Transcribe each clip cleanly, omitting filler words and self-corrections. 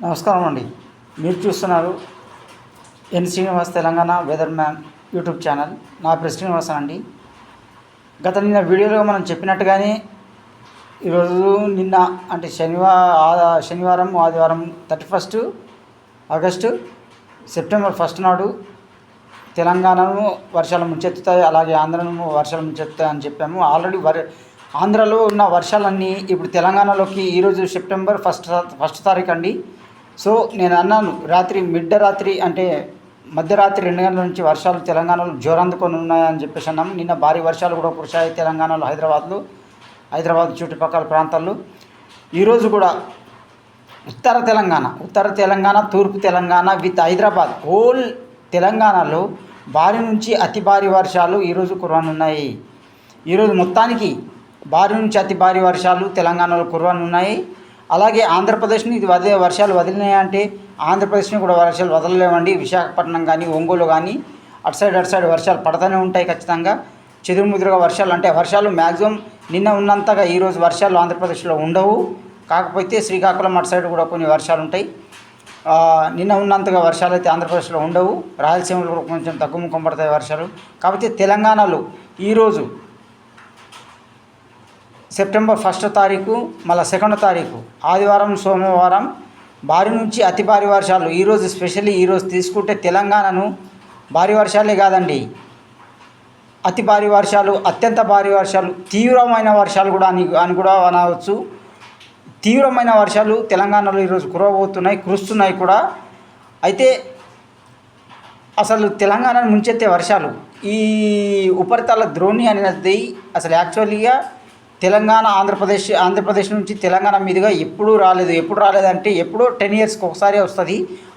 నమస్కారం అండి. మీరు చూస్తున్నారు N Srinivas Telangana weather man YouTube channel. నా పేరు శ్రీనివాసన్ అండి. నిన్న వీడియోలో మనం చెప్పినట్టుగానే ఈరోజు నిన్న అంటే శనివారం ఆదివారం 31 ఆగస్టు సెప్టెంబర్ 1 నాడు తెలంగాణను వర్షాలు ముంచెత్తుతాయి, అలాగే ఆంధ్రను వర్షాలు ముంచెత్తుతాయి అని చెప్పాము. ఆల్రెడీ ఆంధ్రలో ఉన్న వర్షాలన్నీ ఇప్పుడు తెలంగాణలోకి ఈరోజు సెప్టెంబర్ ఫస్ట్ తారీఖు అండి. సో నేను అన్నాను, మిడ్ రాత్రి అంటే మధ్యరాత్రి 2 గంటల నుంచి వర్షాలు తెలంగాణలో జోరందుకొని ఉన్నాయని చెప్పేసి అన్నాము. నిన్న భారీ వర్షాలు కూడా కురిశాయి తెలంగాణలో, హైదరాబాద్ చుట్టుపక్కల ప్రాంతాల్లో. ఈరోజు కూడా ఉత్తర తెలంగాణ, తూర్పు తెలంగాణ విత్ హైదరాబాద్ హోల్ తెలంగాణలో భారీ నుంచి అతి భారీ వర్షాలు ఈరోజు కురవనున్నాయి. ఈరోజు మొత్తానికి భారీ నుంచి అతి భారీ వర్షాలు తెలంగాణలో కురవనున్నాయి. అలాగే ఆంధ్రప్రదేశ్ని వర్షాలు వదిలినాయంటే ఆంధ్రప్రదేశ్ని కూడా వర్షాలు వదలలేవండి. విశాఖపట్నం కానీ, ఒంగోలు కానీ అటు సైడ్ వర్షాలు పడుతూనే ఉంటాయి ఖచ్చితంగా. చెదురుముదురుగా వర్షాలు మ్యాక్సిమం నిన్న ఉన్నంతగా ఈరోజు వర్షాలు ఆంధ్రప్రదేశ్లో ఉండవు. కాకపోతే శ్రీకాకుళం అటు సైడ్ కూడా కొన్ని వర్షాలు ఉంటాయి. నిన్న ఉన్నంతగా వర్షాలు అయితే ఆంధ్రప్రదేశ్లో ఉండవు. రాయలసీమలో కూడా కొంచెం తగ్గుముఖం పడతాయి వర్షాలు. కాకపోతే తెలంగాణలో ఈరోజు సెప్టెంబర్ 1 తారీఖు మళ్ళీ 2 తారీఖు ఆదివారం సోమవారం భారీ నుంచి అతి భారీ వర్షాలు. ఈరోజు తీసుకుంటే తెలంగాణను భారీ వర్షాలే కాదండి, అతి భారీ వర్షాలు, అత్యంత భారీ వర్షాలు, తీవ్రమైన వర్షాలు కూడా అని కూడా అనవచ్చు. తీవ్రమైన వర్షాలు తెలంగాణలో ఈరోజు కురుస్తున్నాయి కూడా. అయితే అసలు తెలంగాణను ముంచెత్తే వర్షాలు ఈ ఉపరితల ద్రోణి అనేది అసలు యాక్చువల్గా ఆంధ్రప్రదేశ్ నుంచి తెలంగాణ మీదుగా ఎప్పుడు రాలేదంటే ఎప్పుడో 10 ఇయర్స్కి ఒకసారి వస్తుంది.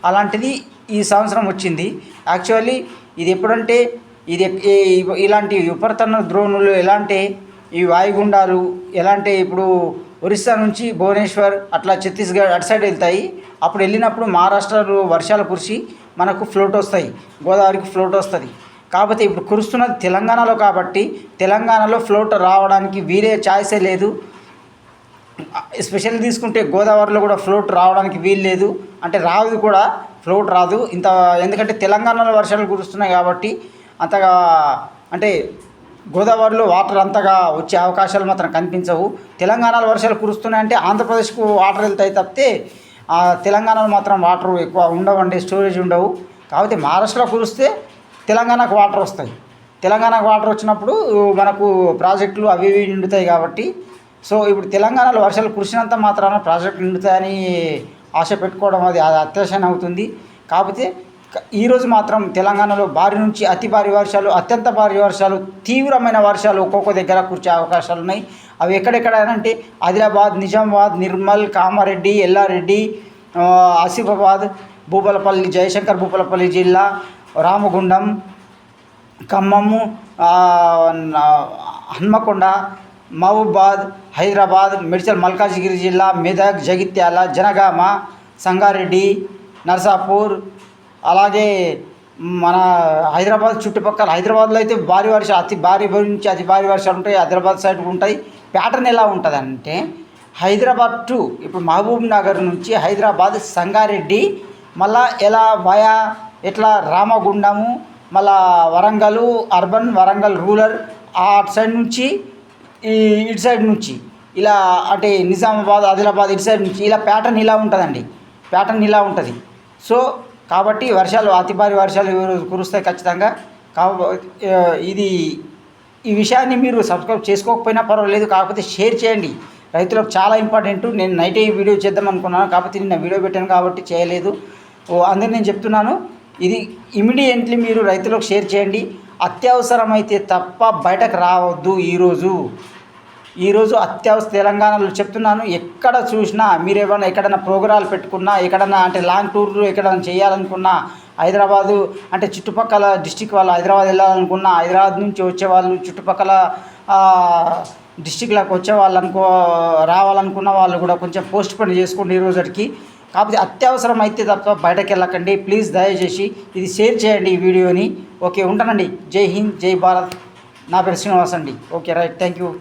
అలాంటిది ఈ సంవత్సరం వచ్చింది. యాక్చువల్లీ ఇది ఎప్పుడంటే ఇలాంటి ఉపరితల ద్రోణులు ఎలా అంటే ఈ వాయుగుండాలు ఎలా అంటే ఇప్పుడు ఒరిస్సా నుంచి భువనేశ్వర్ అట్లా ఛత్తీస్గఢ్ అటు సైడ్ వెళ్తాయి. అప్పుడు వెళ్ళినప్పుడు మహారాష్ట్రలో వర్షాలు కురిసి మనకు ఫ్లోట్ వస్తాయి, గోదావరికి ఫ్లోట్ వస్తుంది. కాకపోతే ఇప్పుడు కురుస్తున్నది తెలంగాణలో కాబట్టి తెలంగాణలో ఫ్లోట్ రావడానికి వీరే ఛాయిసే లేదు. ఎస్పెషల్లీ తీసుకుంటే గోదావరిలో కూడా ఫ్లోట్ రావడానికి వీలు లేదు, అంటే రాదు కూడా, ఫ్లోట్ రాదు ఎందుకంటే తెలంగాణలో వర్షాలు కురుస్తున్నాయి కాబట్టి అంతగా అంటే గోదావరిలో వాటర్ అంతగా వచ్చే అవకాశాలు మాత్రం కనిపించవు. తెలంగాణలో వర్షాలు కురుస్తున్నాయంటే ఆంధ్రప్రదేశ్కు వాటర్ వెళ్తాయి తప్పితే తెలంగాణలో మాత్రం వాటర్ ఎక్కువ ఉండవండి, స్టోరేజ్ ఉండవు. కాకపోతే మహారాష్ట్రలో కురిస్తే తెలంగాణకు వాటర్ వస్తాయి. తెలంగాణకు వాటర్ వచ్చినప్పుడు మనకు ప్రాజెక్టులు అవి నిండుతాయి కాబట్టి. సో ఇప్పుడు తెలంగాణలో వర్షాలు కురిసినంత మాత్రాన ప్రాజెక్టులు నిండుతాయని ఆశ పెట్టుకోవడం అది అత్యాశనే అవుతుంది. కాకపోతే ఈరోజు మాత్రం తెలంగాణలో భారీ నుంచి అతి భారీ వర్షాలు, అత్యంత భారీ వర్షాలు, తీవ్రమైన వర్షాలు ఒక్కొక్క దగ్గర కురిసే అవకాశాలు ఉన్నాయి. అవి ఎక్కడెక్కడంటే ఆదిలాబాద్, నిజామాబాద్, నిర్మల్, కామారెడ్డి, ఎల్లారెడ్డి, ఆసిఫాబాద్, భూపాలపల్లి, జయశంకర్ భూపాలపల్లి జిల్లా, రామగుండం, ఖమ్మము, హన్మకొండ, మహబూబాద్, హైదరాబాద్, మేడ్చల్ మల్కాజిగిరి జిల్లా, మెదక్, జగిత్యాల, జనగామ, సంగారెడ్డి, నర్సాపూర్, అలాగే మన హైదరాబాద్ చుట్టుపక్కల హైదరాబాద్లో అయితే అతి భారీ నుంచి అతి భారీ వర్షాలు ఉంటాయి. హైదరాబాద్ సైడ్ ఉంటాయి. ప్యాటర్న్ ఎలా ఉంటుంది అంటే హైదరాబాద్ టు ఇప్పుడు మహబూబ్ నగర్ నుంచి హైదరాబాద్, సంగారెడ్డి, మళ్ళా ఎట్లా రామగుండము, మళ్ళా వరంగల్ అర్బన్, వరంగల్ రూరల్, అటు సైడ్ నుంచి ఇటు సైడ్ నుంచి ఇలా అంటే నిజామాబాద్, ఆదిలాబాద్ ఇటు సైడ్ నుంచి ఇలా ప్యాటర్న్ ఇలా ఉంటుంది. సో కాబట్టి అతి భారీ వర్షాలు కురుస్తాయి ఖచ్చితంగా. ఈ విషయాన్ని మీరు సబ్స్క్రైబ్ చేసుకోకపోయినా పర్వాలేదు, కాకపోతే షేర్ చేయండి. రైతులకు చాలా ఇంపార్టెంట్. నేను నైటే ఈ వీడియో చేద్దాం అనుకున్నాను, కాకపోతే నిన్న వీడియో పెట్టాను కాబట్టి చేయలేదు. అందుకని నేను చెప్తున్నాను, ఇది ఇమీడియట్లీ మీరు రైతులకు షేర్ చేయండి. అత్యవసరమైతే తప్ప బయటకు రావద్దు. ఈరోజు అత్యవసర తెలంగాణలో చెప్తున్నాను. ఎక్కడ చూసినా మీరు ఎక్కడైనా ప్రోగ్రాలు పెట్టుకున్నా, ఎక్కడన్నా అంటే లాంగ్ టూర్లు ఎక్కడైనా చేయాలనుకున్నా, హైదరాబాదు అంటే చుట్టుపక్కల డిస్టిక్ వాళ్ళు హైదరాబాద్ వెళ్ళాలనుకున్నా, హైదరాబాద్ నుంచి వచ్చేవాళ్ళు చుట్టుపక్కల డిస్టిక్లకు రావాలనుకున్న వాళ్ళు కూడా కొంచెం పోస్ట్ పోన్ చేసుకోండి ఈ రోజుకి. కాకపోతే అత్యవసరం అయితే తప్ప బయటకు వెళ్ళకండి ప్లీజ్. దయచేసి ఇది షేర్ చేయండి ఈ వీడియోని. ఓకే, ఉంటానండి. జై హింద్, జై భారత్. నా పేరు శ్రీనివాస్ అండి. Okay, right, thank you.